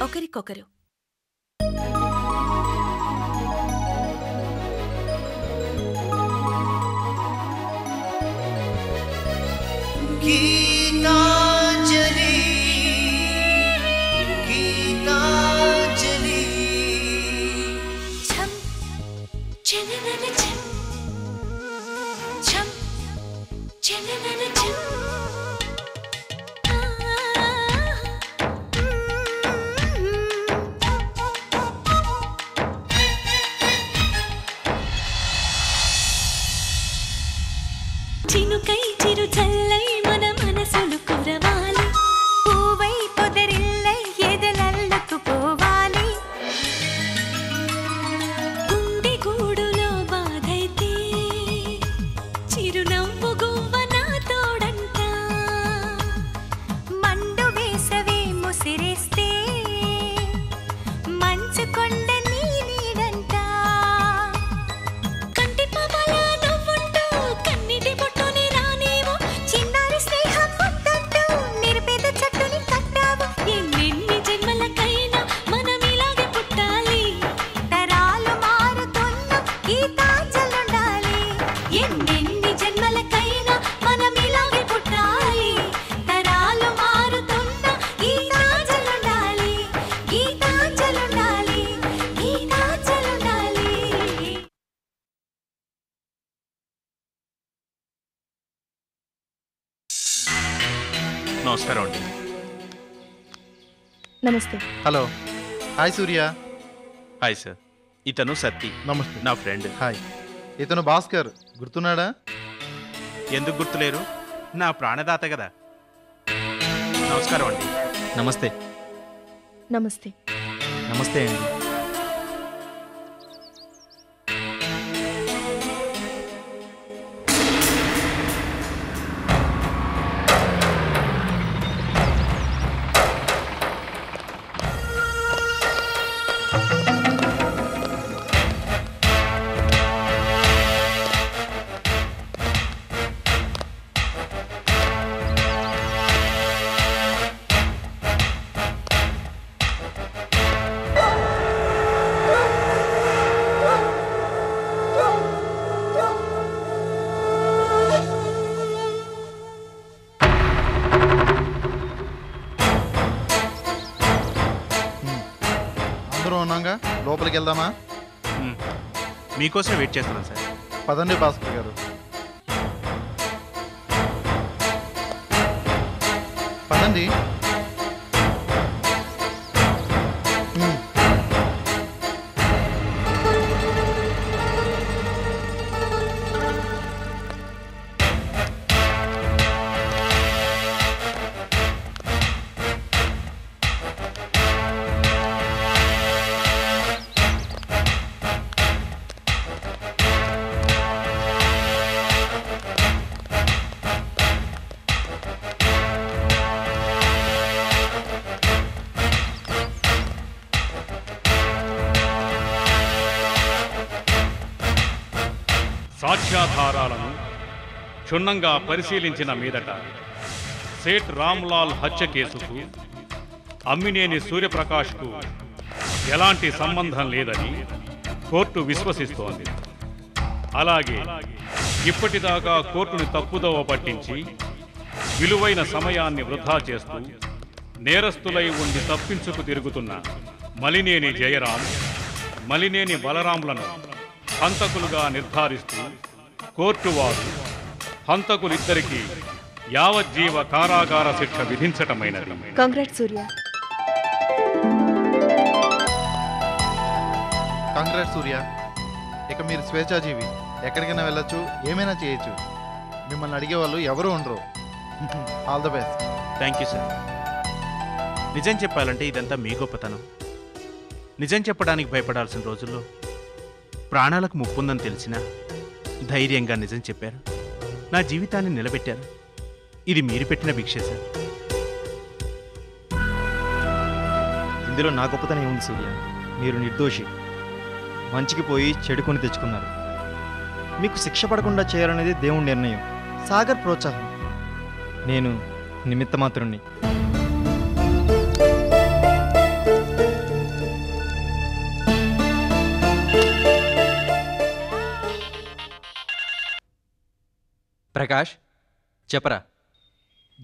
ఒకరికొకరు. గీతాంజలి గీతాంజలి ఛం చననన ఛం ఛం చననన ఛం చినుకై చిరు చల్లై మన మనసులు కురవాలి, పూవై పొదరిల్లై ఎదలల్లకు పోవాలి. గుండె గూడులో బాధైతే చిరునవ్వు గువ్వ నా తోడంట, మండు వేసవే ముసిరేస్తే మంచు కొండ నీ నీడంట. కంటి పాపలా నవ్వుంటూ కన్నిటి బొట్టుని రానేమో, చిన్నారి స్నేహం పొద్దంటూ నిరుపేద చెట్టుని కట్టావు. ఎన్నెన్ని జన్మలకైనా మనం ఇలాగే పుట్టాలి, తరాలు మారుతున్న గీతాంజలుండాలి. ఎన్నెన్ని జన్మలకైనా మనం ఇలాగే పుట్టాలి, తరాలు మారుతున్న గీతాంజలుండాలి. గీతాంజలుండాలి, గీతాంజలుండాలి. నమస్కారం అండి. నమస్తే. Hello. Hi Surya. Hi sir. ఇతను సత్తి, నమస్తే. నా ఫ్రెండ్. హాయ్. ఇతను భాస్కర్, గుర్తున్నాడా? ఎందుకు గుర్తులేరు? నా ప్రాణదాత కదా. నమస్కారం అండి. నమస్తే. నమస్తే. నమస్తే అండి. అందరూ ఉన్నాగా, లోపలికి వెళ్దామా? మీకోసం వెయిట్ చేస్తున్నాను సార్. పదండి భాస్కర్ గారు, పదండి. సాక్ష్యాధారాలను క్షుణ్ణంగా పరిశీలించిన మీదట సేట్ రామ్లాల్ హత్య కేసుకు అమ్మినేని సూర్యప్రకాష్కు ఎలాంటి సంబంధం లేదని కోర్టు విశ్వసిస్తోంది. అలాగే ఇప్పటిదాకా కోర్టుని తప్పుదోవ పట్టించి విలువైన సమయాన్ని వృధా చేస్తూ నేరస్తులై ఉండి తప్పించుకు తిరుగుతున్న మలినేని జయరాం, మలినేని బలరాంలను హంతకులుగా నిర్ధారిస్తూ కోర్టు వారు హంతకులిద్దరికీ యావజ్జీవ కారాగార శిక్ష విధించటమైనది. కంగ్రాట్స్ సూర్య. కాంగ్రాట్స్ సూర్య. ఇక మీరు స్వేచ్ఛాజీవి, ఎక్కడికైనా వెళ్ళొచ్చు, ఏమైనా చేయొచ్చు. మిమ్మల్ని అడిగే వాళ్ళు ఎవరు ఉండరు. All the best. Thank you sir. నిజం చెప్పాలంటే ఇదంతా మీ గొప్పతనం. నిజం చెప్పడానికి భయపడాల్సిన రోజుల్లో ప్రాణాలకు ముప్పుందని తెలిసినా ధైర్యంగా నిజం చెప్పారు, నా జీవితాన్ని నిలబెట్టారు. ఇది మీరు పెట్టిన భిక్ష సార్. ఇందులో నా గొప్పతనం ఏముంది సూర్య? మీరు నిర్దోషి, మంచికి పోయి చెడుకొని తెచ్చుకున్నారు. మీకు శిక్ష పడకుండా చేయాలనేది దేవుని నిర్ణయం, సాగర్ ప్రోత్సాహం. నేను నిమిత్త మాత్రుణ్ణి. ప్రకాష్ చెప్పరా.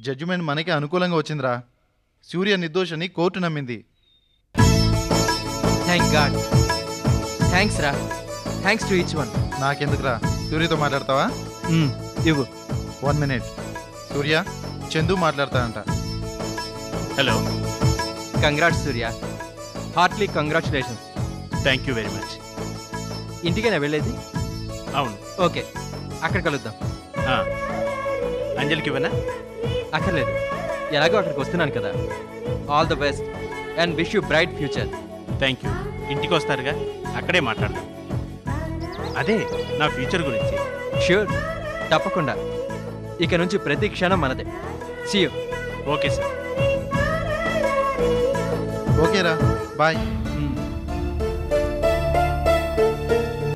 జడ్జిమెంట్ మనకి అనుకూలంగా వచ్చిందిరా. సూర్య నిర్దోషని కోర్టు నమ్మింది. Thank God. థ్యాంక్స్ రా. Thanks to each one. నాకెందుకురా, సూర్యతో మాట్లాడతావా? ఇవ్వు. 1 minute. సూర్య, చందు మాట్లాడతానంట. Hello. Congrats Surya. Heartly congratulations. Thank you very much. ఇంటికైనా వెళ్ళేది? అవును. ఓకే, అక్కడ కలుద్దాం. అంజలికి ఇవ్వనా? అక్కర్లేదు, ఎలాగో అక్కడికి వస్తున్నాను కదా. All the best and wish you bright future. Thank you. ఇంటికి వస్తారుగా, అక్కడే మాట్లాడదాం. అదే నా ఫ్యూచర్ గురించి. ష్యూర్, తప్పకుండా. ఇక నుంచి ప్రతి క్షణం మనదే. See you. Okay sir. ఓకేరా, బాయ్.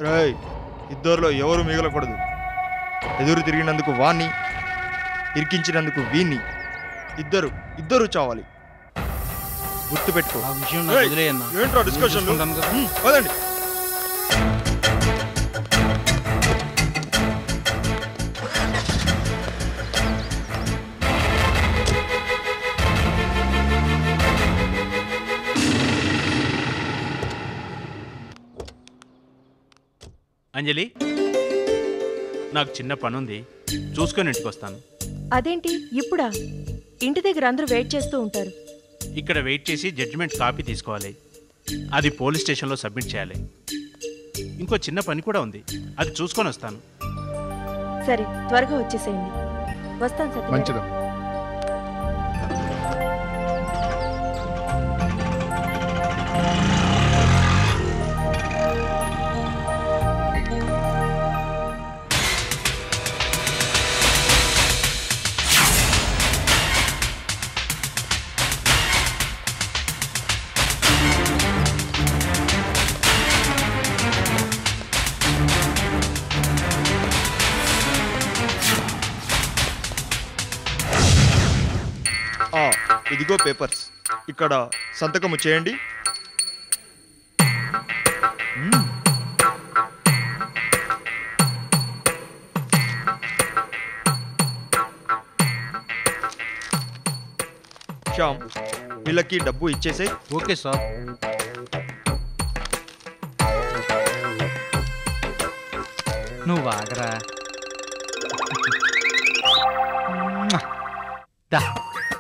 రాయ్, ఇద్దరిలో ఎవరు మిగలకూడదు. ఎదురు తిరిగినందుకు వాణ్ణి, ఇరికించినందుకు వీణ్ణి. ఇద్దరు చావాలి. గుర్తుపెట్టుకో. ఏంట్రా డిస్కషన్? పదండి. అంజలి, నాకు చిన్న పనుంది, చూసుకొని ఇంటికి వస్తాను. అదేంటి ఇప్పుడా? ఇంటి దగ్గర అందరూ వెయిట్ చేస్తూ ఉంటారు. ఇక్కడ వెయిట్ చేసి జడ్జిమెంట్ కాపీ తీసుకోవాలి. అది పోలీస్ స్టేషన్లో సబ్మిట్ చేయాలి. ఇంకో చిన్న పని కూడా ఉంది, అది చూసుకొని వస్తాను. సరే, త్వరగా వచ్చేసేయండి. వస్తాను సత్య. మంచిదా. ఇదిగో పేపర్స్, ఇక్కడ సంతకము చేయండి. శ్యామ్, వీళ్ళకి డబ్బు ఇచ్చేసే. Okay sir. నువ్వు ఆగరా.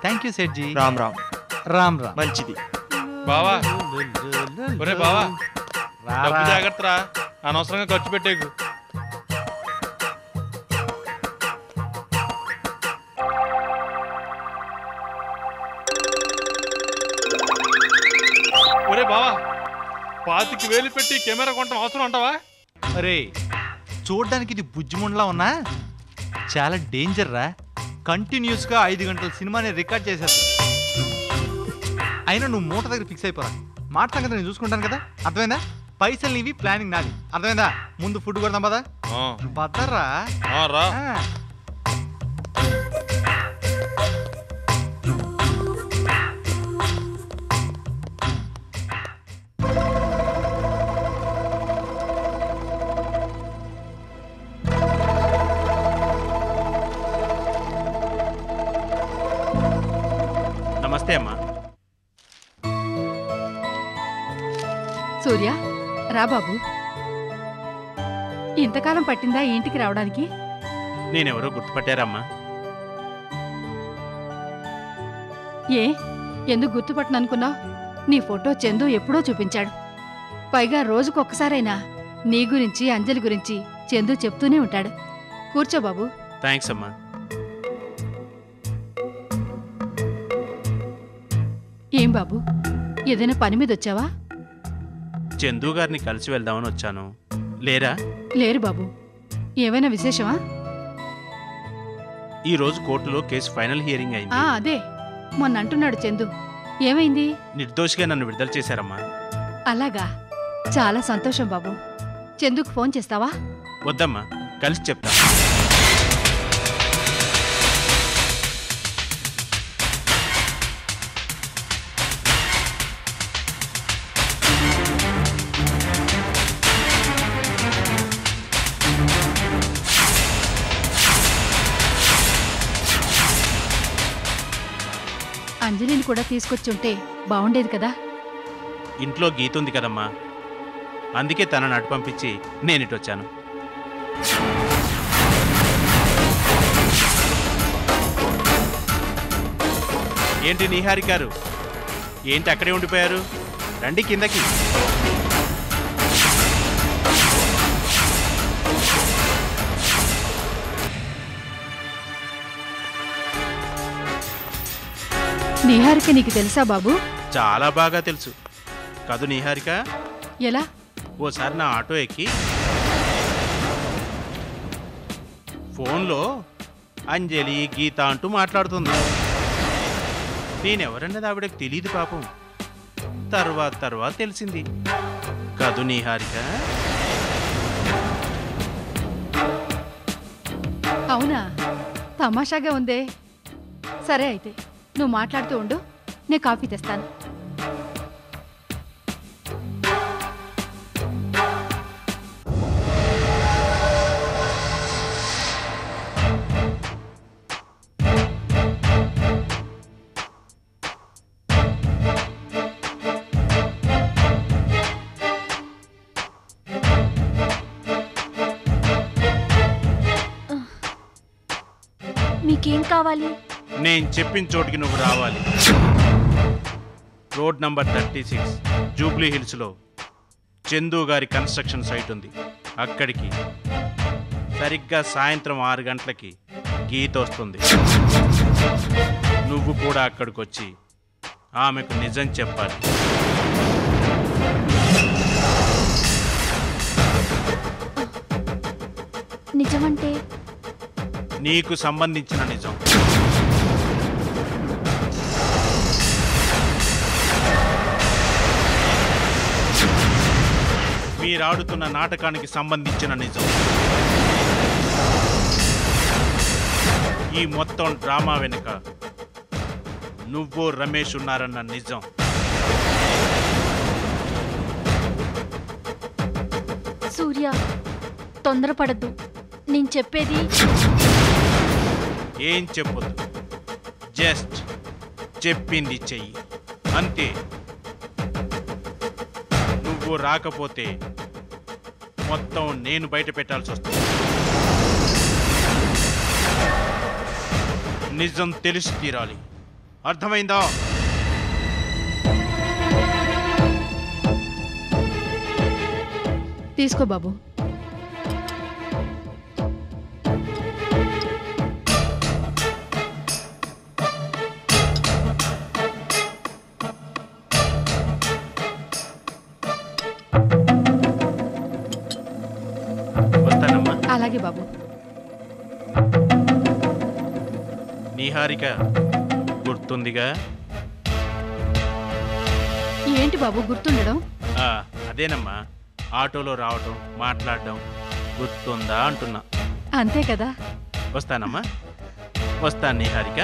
Thank you Sethji. రామ్ రామ్. రామ్ రామ్. మంచిది. బావా, ఒరే బావా, డబ్బు జాగ్రత్తరా, అనవసరంగా ఖర్చు పెట్టేకు. ఒరే బావా, 25,000 పెట్టి కెమెరా కొనడం అవసరం అంటావా? అరే, చూడ్డానికి ఇది బుజ్జిముండ్లా ఉన్నా చాలా డేంజర్ రా. కంటిన్యూస్గా 5 గంటల సినిమాని రికార్డ్ చేసేస్తా. అయినా నువ్వు మూట దగ్గర ఫిక్స్ అయిపోరా. మాట సంగతి నేను చూసుకుంటాను కదా, అర్థమైందా? పైసలు నీవి, ప్లానింగ్ నాది, అర్థమైందా? ముందు ఫుడ్ కొడదాం పదా. పదరా. రా. నమస్తే అమ్మా. సూర్య, రా బాబు. ఇంతకాలం పట్టిందా ఇంటికి రావడానికి? నేనెవరో గుర్తుపట్టారమ్మా? ఎందుకు గుర్తుపట్టననుకున్నావు? నీ ఫోటో చందు ఎప్పుడో చూపించాడు. పైగా రోజుకొక్కసారైనా నీ గురించి, అంజలి గురించి చందు చెప్తూనే ఉంటాడు. కూర్చో బాబు. థ్యాంక్స్ అమ్మా. ఏం బాబు, ఏదైనా పని మీద వచ్చావా? చందు గారిని కలిసి వెళ్దామని వచ్చాను. లేరా? లేరు బాబు. ఏమైనా విశేషమా? ఈ రోజు కోర్టులో కేసు ఫైనల్ హియరింగ్ అయింది. అదే మొన్న అంటున్నాడు చందు. ఏమైంది? నిర్దోషిగా నన్ను విడుదల చేశారమ్మా. అలాగా, చాలా సంతోషం బాబు. చందుకు ఫోన్ చేస్తావా? వద్దమ్మా, కలిసి చెప్తా. అంజలిని కూడా తీసుకొచ్చుంటే బాగుండేది కదా. ఇంట్లో గీత ఉంది కదమ్మా, అందుకే తనని అటు పంపించి నేను ఇటు వచ్చాను. ఏంటి నిహారిక గారు, ఏంటి అక్కడే ఉండిపోయారు? రండి కిందకి. నిహారిక నీకు తెలుసా బాబు? చాలా బాగా తెలుసు కాదు నిహారిక. ఎలా? ఓసారి నా ఆటో ఎక్కి ఫోన్లో అంజలి గీత అంటూ మాట్లాడుతుంది. నేనెవరన్నది ఆవిడకి తెలియదు పాపం. తర్వాత తెలిసింది కాదు నిహారిక. అవునా? తమాషాగా ఉందే. సరే అయితే నువ్వు మాట్లాడుతూ ఉండు, నేను కాఫీ తెస్తాను. మీకేం కావాలి? నేను చెప్పిన చోటికి నువ్వు రావాలి. రోడ్ నంబర్ 36 జూబ్లీ హిల్స్లో చందు గారి కన్స్ట్రక్షన్ సైట్ ఉంది. అక్కడికి సరిగ్గా సాయంత్రం 6 గంటలకి గీత వస్తుంది. నువ్వు కూడా అక్కడికి వచ్చి ఆమెకు నిజం చెప్పాలి. నిజమంటే? నీకు సంబంధించిన నిజం. మీరాడుతున్న నాటకానికి సంబంధించిన నిజం. ఈ మొత్తం డ్రామా వెనుక నువ్వు రమేష్ ఉన్నారన్న నిజం. సూర్య, తొందరపడద్దు. నేను చెప్పేది. ఏం చెప్పొద్దు, జస్ట్ చెప్పింది చెయ్యి అంతే. నువ్వు రాకపోతే మొత్తం నేను బయట పెట్టాల్సి వస్తుంది. నిజం తెలిసి తీరాలి. అర్థమైందా? తీసుకో బాబు. వస్తానమ్మా. అలాగే బాబు. నిహారిక గుర్తుందిగా? ఏంటి బాబు గుర్తుండడం? అదేనమ్మా, ఆటోలో రావటం, మాట్లాడడం గుర్తుందా అంటున్నా. అంతే కదా. వస్తానమ్మా. వస్తాను నిహారిక.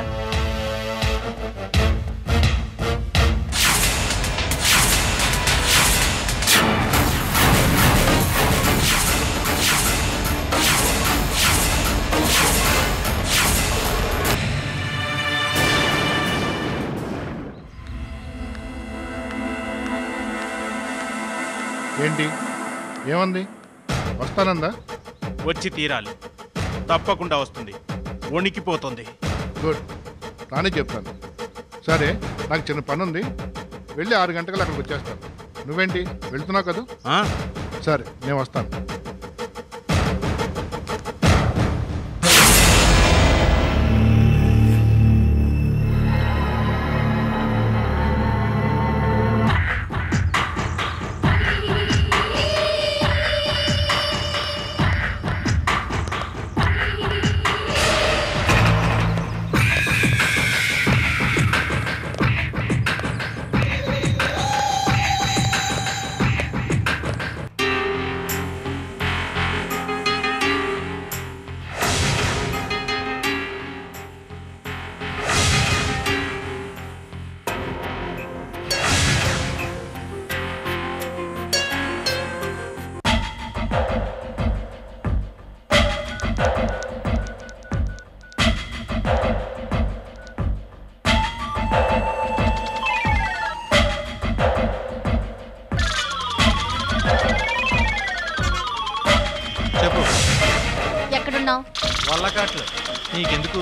ఏంటి? ఏమంది? వస్తానందా? వచ్చి తీరాలి. తప్పకుండా వస్తుంది. వణికిపోతుంది. గుడ్, రాని చెప్తాను. సరే, నాకు చిన్న పని ఉంది, వెళ్ళి 6 గంటలకు అక్కడికి వచ్చేస్తాను. నువ్వేంటి వెళ్తున్నావు కదా? సరే, నేను వస్తాను. ప్లేకార్ట్లు నీకెందుకు?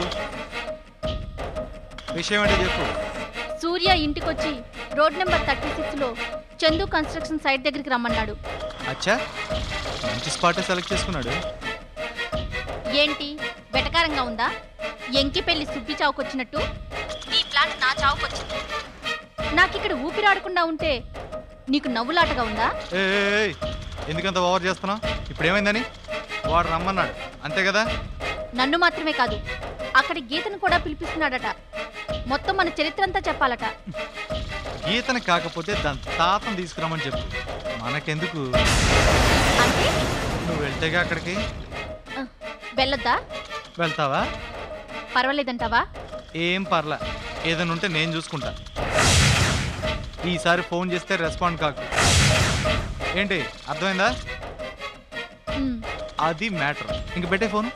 విషయం అంటే చెప్పు. సూర్య ఇంటికొచ్చి రోడ్ నెంబర్ 36లో చందు కన్స్ట్రక్షన్ సైట్ దగ్గరికి రమ్మన్నాడు. అచ్చా, మంచి స్పాటే సెలెక్ట్ చేసుకున్నాడు. ఏంటి వెటకారంగా ఉందా? ఎంకి పెళ్లి సుబ్బి చావుకొచ్చినట్టు నీ ప్లాన్ నా చావుకొచ్చింది. నాకిక్కడ ఊపిరాడకుండా ఉంటే నీకు నవ్వులాటగా ఉందా? ఏయ్, ఎందుకంత ఓవర్ చేస్తున్నావు? ఇప్పుడు ఏమైందని? వాడు రమ్మన్నాడు అంతే కదా? నన్ను మాత్రమే కాదు, అక్కడి గీతను కూడా పిలిపిస్తున్నాడట. మొత్తం మన చరిత్ర అంతా చెప్పాలట. గీతను కాకపోతే దాని తాతను తీసుకురామని చెప్పు. మనకెందుకు? అంటే నువ్వు వెళ్తేగా అక్కడికి. వెళ్ళొద్దా? వెళ్తావా? పర్వాలేదంటావా? ఏం పర్లే, ఏదైనా ఉంటే నేను చూసుకుంటా. ఈసారి ఫోన్ చేస్తే రెస్పాండ్ కాకు. ఏంటి అర్థమైందా? అది మ్యాటర్. ఇంక పెట్టే ఫోను.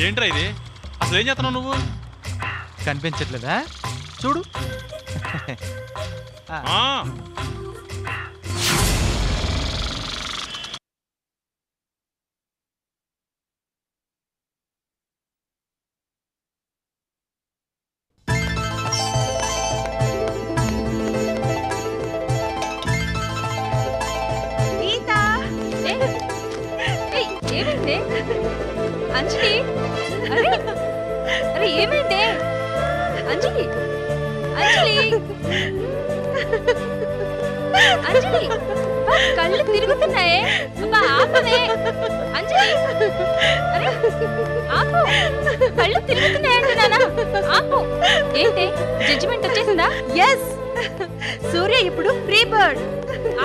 ఏంట్రా ఇది? అసలు ఏం చేస్తున్నావు నువ్వు? కనిపించట్లేదా? చూడు. ఏమైంది అంజలి? అరే అరే ఏమైంది అంజలి? అంజలి అంజలి కళ్ళు తిరుగుతున్నాయే. అబ్బా ఆపవే అంజలి. అరే ఆపు, కళ్ళు తిరుగుతున్నాయంటున్నానా? ఆపు. ఏంటి జడ్జిమెంట్ వచ్చేసిందా? ఎస్, సూర్య ఇప్పుడు ఫ్రీ బర్డ్.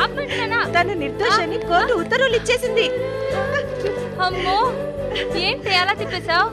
ఆపంటున్నానా? తన నిర్దోషాన్ని కోర్టు ఉత్తర్వులు ఇచ్చేసింది. అమ్మో, ఏంటి అలా చెప్పేశావు?